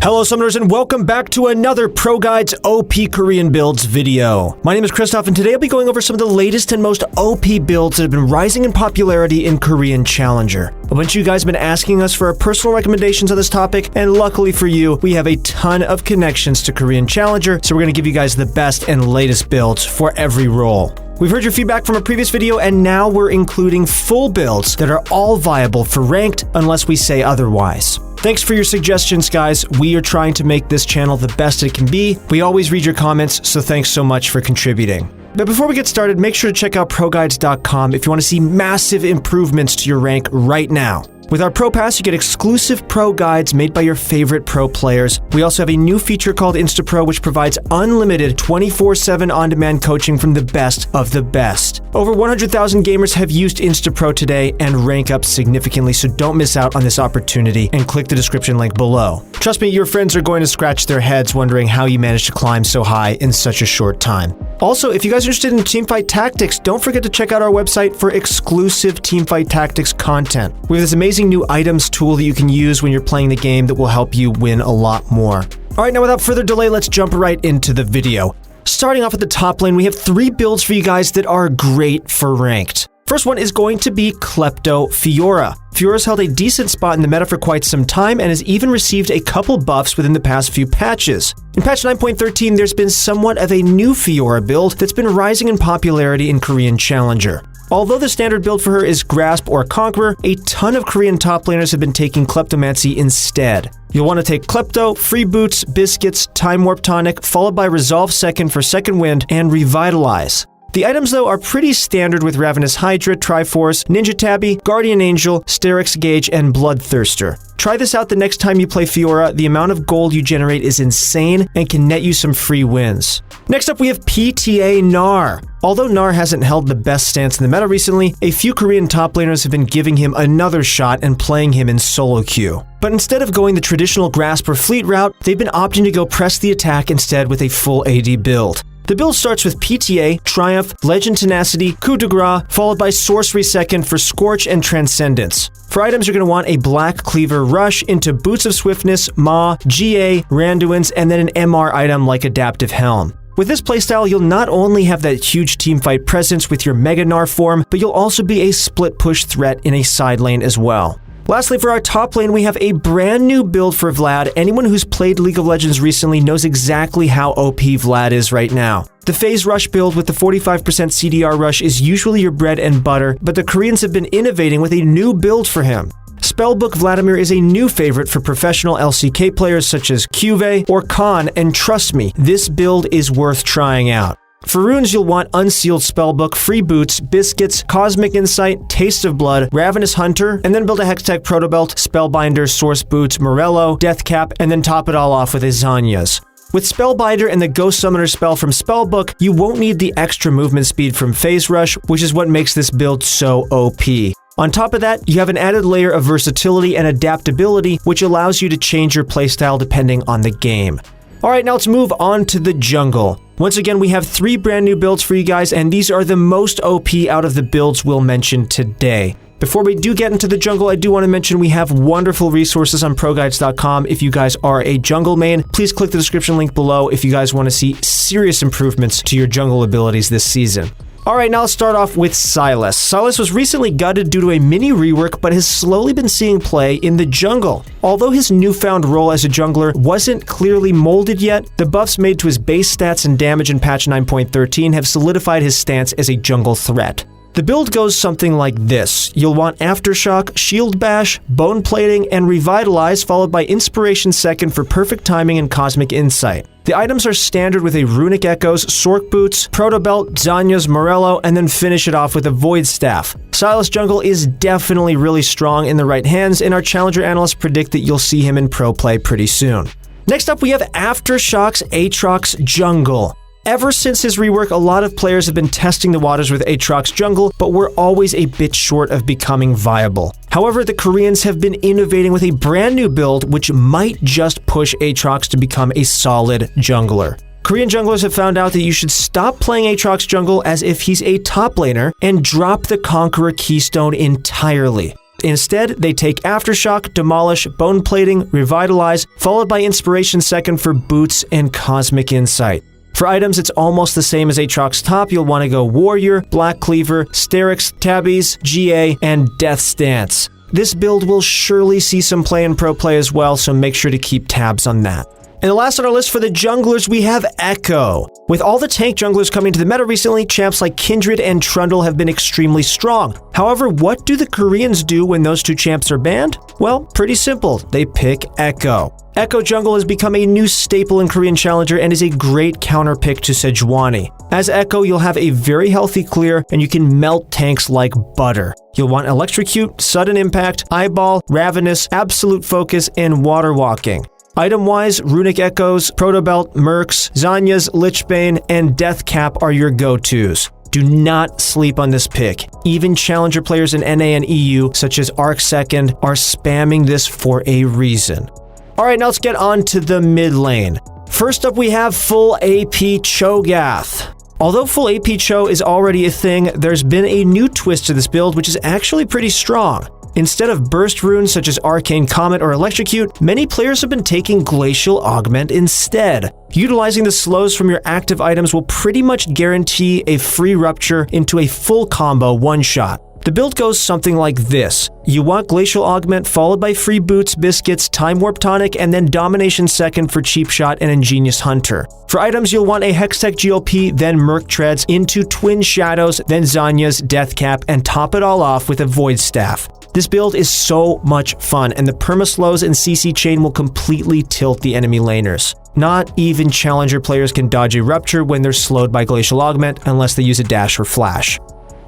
Hello Summoners and welcome back to another ProGuides OP Korean builds video. My name is Christoph and today I'll be going over some of the latest and most OP builds that have been rising in popularity in Korean Challenger. A bunch of you guys have been asking us for our personal recommendations on this topic, and luckily for you, we have a ton of connections to Korean Challenger, so we're going to give you guys the best and latest builds for every role. We've heard your feedback from a previous video, and now we're including full builds that are all viable for ranked unless we say otherwise. Thanks for your suggestions, guys. We are trying to make this channel the best it can be. We always read your comments, so thanks so much for contributing. But before we get started, make sure to check out ProGuides.com if you want to see massive improvements to your rank right now. With our Pro Pass, you get exclusive Pro Guides made by your favorite Pro players. We also have a new feature called InstaPro, which provides unlimited 24/7 on-demand coaching from the best of the best. Over 100,000 gamers have used InstaPro today and rank up significantly, so don't miss out on this opportunity and click the description link below. Trust me, your friends are going to scratch their heads wondering how you managed to climb so high in such a short time. Also, if you guys are interested in teamfight tactics, don't forget to check out our website for exclusive teamfight tactics content. We have this amazing new items tool that you can use when you're playing the game that will help you win a lot more. Alright, now without further delay, let's jump right into the video. Starting off at the top lane, we have 3 builds for you guys that are great for ranked. First one is going to be Klepto FIORA. FIORA's held a decent spot in the meta for quite some time and has even received a couple buffs within the past few patches. In patch 9.13, there's been somewhat of a new FIORA build that's been rising in popularity in Korean Challenger. Although the standard build for her is Grasp or Conqueror, a ton of Korean top laners have been taking Kleptomancy instead. You'll want to take Klepto, Free Boots, Biscuits, Time Warp Tonic, followed by Resolve Second for Second Wind, and Revitalize. The items, though, are pretty standard with Ravenous Hydra, Triforce, Ninja Tabby, Guardian Angel, Sterix Gauge, and Bloodthirster. Try this out the next time you play FIORA. The amount of gold you generate is insane and can net you some free wins. Next up, we have PTA GNAR. Although GNAR hasn't held the best stance in the meta recently, a few Korean top laners have been giving him another shot and playing him in solo queue. But instead of going the traditional Grasp or Fleet route, they've been opting to go press the attack instead with a full AD build. The build starts with PTA, Triumph, Legend Tenacity, Coup de Grace, followed by Sorcery Second for Scorch and Transcendence. For items, you're going to want a Black Cleaver Rush into Boots of Swiftness, Ma, GA, Randuin's, and then an MR item like Adaptive Helm. With this playstyle, you'll not only have that huge teamfight presence with your Mega GNAR form, but you'll also be a split push threat in a side lane as well. Lastly, for our top lane, we have a brand new build for Vlad. Anyone who's played League of Legends recently knows exactly how OP Vlad is right now. The Phase Rush build with the 45% CDR rush is usually your bread and butter, but the Koreans have been innovating with a new build for him. Spellbook VLADIMIR is a new favorite for professional LCK players such as Cuve or Khan, and trust me, this build is worth trying out. For runes, you'll want Unsealed Spellbook, Free Boots, Biscuits, Cosmic Insight, Taste of Blood, Ravenous Hunter, and then build a Hextech Protobelt, Spellbinder, Source Boots, Morello, Deathcap, and then top it all off with a Zhonya's. With Spellbinder and the Ghost Summoner spell from Spellbook, you won't need the extra movement speed from Phase Rush, which is what makes this build so OP. On top of that, you have an added layer of versatility and adaptability, which allows you to change your playstyle depending on the game. Alright, now let's move on to the jungle. Once again, we have 3 brand new builds for you guys, and these are the most OP out of the builds we'll mention today. Before we do get into the jungle, I do want to mention we have wonderful resources on ProGuides.com. If you guys are a jungle main, please click the description link below if you guys want to see serious improvements to your jungle abilities this season. Alright, now let's start off with SYLAS. SYLAS was recently gutted due to a mini rework, but has slowly been seeing play in the jungle. Although his newfound role as a jungler wasn't clearly molded yet, the buffs made to his base stats and damage in patch 9.13 have solidified his stance as a jungle threat. The build goes something like this. You'll want Aftershock, Shield Bash, Bone Plating, and Revitalize, followed by Inspiration Second for perfect timing and Cosmic Insight. The items are standard with a Runic Echoes, Sork Boots, Protobelt, Zhonya's, Morello, and then finish it off with a Void Staff. SYLAS jungle is definitely really strong in the right hands, and our Challenger analysts predict that you'll see him in pro play pretty soon. Next up, we have Aftershock's AATROX jungle. Ever since his rework, a lot of players have been testing the waters with AATROX jungle, but we're always a bit short of becoming viable. However, the Koreans have been innovating with a brand new build which might just push AATROX to become a solid jungler. Korean junglers have found out that you should stop playing AATROX jungle as if he's a top laner and drop the Conqueror Keystone entirely. Instead, they take Aftershock, Demolish, Bone Plating, Revitalize, followed by Inspiration second for Boots and Cosmic Insight. For items, it's almost the same as AATROX top. You'll want to go Warrior, Black Cleaver, Sterix, Tabbies, GA, and Death Stance. This build will surely see some play in pro play as well, so make sure to keep tabs on that. And the last on our list for the junglers, we have Echo. With all the tank junglers coming to the meta recently, champs like Kindred and Trundle have been extremely strong. However, what do the Koreans do when those two champs are banned? Well, pretty simple. They pick Echo. Echo Jungle has become a new staple in Korean Challenger and is a great counter pick to Sejuani. As Echo, you'll have a very healthy clear and you can melt tanks like butter. You'll want Electrocute, Sudden Impact, Eyeball, Ravenous, Absolute Focus, and Water Walking. Item-wise, Runic Echoes, Protobelt, Mercs, Zanya's, Lichbane, and Death Cap are your go-tos. Do not sleep on this pick. Even Challenger players in NA and EU, such as Arc Second, are spamming this for a reason. Alright, now let's get on to the mid lane. First up, we have full AP Cho'Gath. Although full AP Cho is already a thing, there's been a new twist to this build which is actually pretty strong. Instead of burst runes such as Arcane Comet or Electrocute, many players have been taking Glacial Augment instead. Utilizing the slows from your active items will pretty much guarantee a free rupture into a full combo one-shot. The build goes something like this. You want Glacial Augment followed by free Boots, Biscuits, Time Warp Tonic, and then Domination second for Cheap Shot and Ingenious Hunter. For items, you'll want a Hextech GLP, then Merc Treads, into Twin Shadows, then Zanya's, Death Cap, and top it all off with a Void Staff. This build is so much fun, and the perma-slows and CC chain will completely tilt the enemy laners. Not even Challenger players can dodge a Rupture when they're slowed by Glacial Augment unless they use a dash or flash.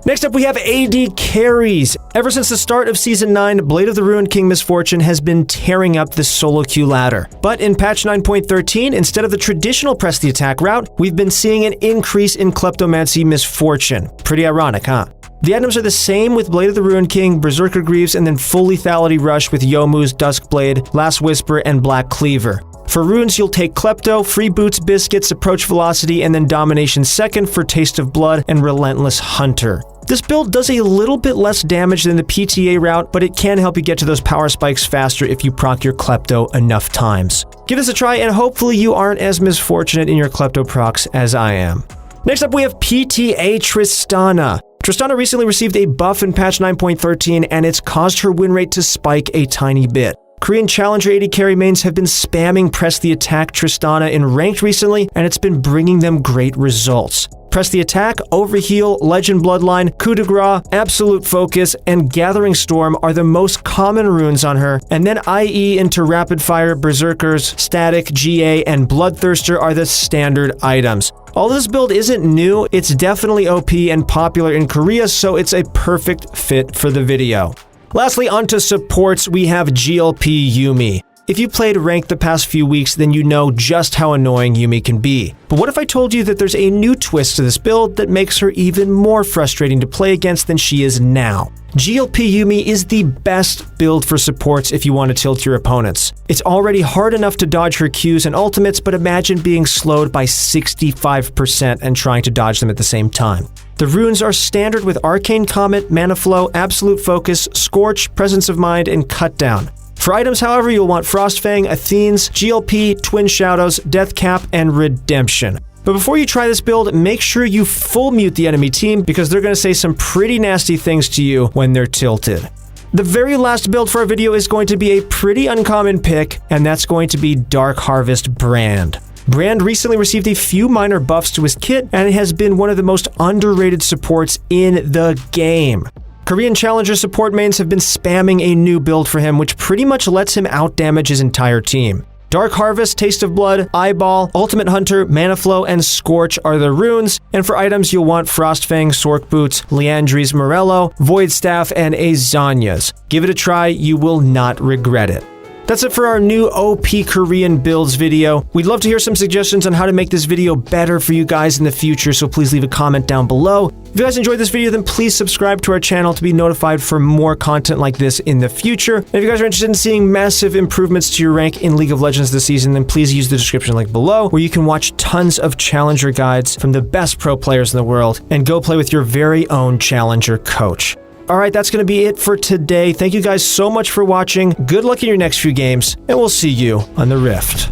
Next up, we have AD carries. Ever since the start of Season 9, Blade of the Ruined King Misfortune has been tearing up the solo queue ladder. But in patch 9.13, instead of the traditional press the attack route, we've been seeing an increase in Kleptomancy Misfortune. Pretty ironic, huh? The items are the same with Blade of the Ruined King, Berserker Greaves, and then full lethality rush with Yomu's Duskblade, Last Whisper, and Black Cleaver. For runes, you'll take Klepto, Free Boots, Biscuits, Approach Velocity, and then Domination second for Taste of Blood and Relentless Hunter. This build does a little bit less damage than the PTA route, but it can help you get to those power spikes faster if you proc your Klepto enough times. Give this a try, and hopefully you aren't as misfortunate in your Klepto procs as I am. Next up, we have PTA Tristana. Tristana recently received a buff in patch 9.13, and it's caused her win rate to spike a tiny bit. Korean Challenger AD carry mains have been spamming Press the Attack Tristana in ranked recently, and it's been bringing them great results. Press the Attack, Overheal, Legend Bloodline, Coup de Grace, Absolute Focus, and Gathering Storm are the most common runes on her, and then IE into Rapid Fire, Berserkers, Static, GA, and Bloodthirster are the standard items. Although this build isn't new, it's definitely OP and popular in Korea, so it's a perfect fit for the video. Lastly, onto supports, we have GLP Yuumi. If you played ranked the past few weeks, then you know just how annoying Yuumi can be. But what if I told you that there's a new twist to this build that makes her even more frustrating to play against than she is now? GLP Yuumi is the best build for supports if you want to tilt your opponents. It's already hard enough to dodge her Qs and ultimates, but imagine being slowed by 65% and trying to dodge them at the same time. The runes are standard with Arcane Comet, Mana Flow, Absolute Focus, Scorch, Presence of Mind, and Cut Down. For items, however, you'll want Frostfang, Athenes, GLP, Twin Shadows, Death Cap, and Redemption. But before you try this build, make sure you full mute the enemy team because they're going to say some pretty nasty things to you when they're tilted. The very last build for our video is going to be a pretty uncommon pick, and that's going to be Dark Harvest Brand. Brand recently received a few minor buffs to his kit, and it has been one of the most underrated supports in the game. Korean Challenger support mains have been spamming a new build for him, which pretty much lets him outdamage his entire team. Dark Harvest, Taste of Blood, Eyeball, Ultimate Hunter, Mana Flow, and Scorch are the runes, and for items you'll want Frostfang, Sork Boots, Liandry's Morello, Void Staff, and a Zanya's. Give it a try, you will not regret it. That's it for our new OP Korean builds video. We'd love to hear some suggestions on how to make this video better for you guys in the future, so please leave a comment down below. If you guys enjoyed this video, then please subscribe to our channel to be notified for more content like this in the future. And if you guys are interested in seeing massive improvements to your rank in League of Legends this season, then please use the description link below, where you can watch tons of Challenger guides from the best pro players in the world and go play with your very own Challenger coach. Alright, that's going to be it for today. Thank you guys so much for watching. Good luck in your next few games, and we'll see you on the Rift.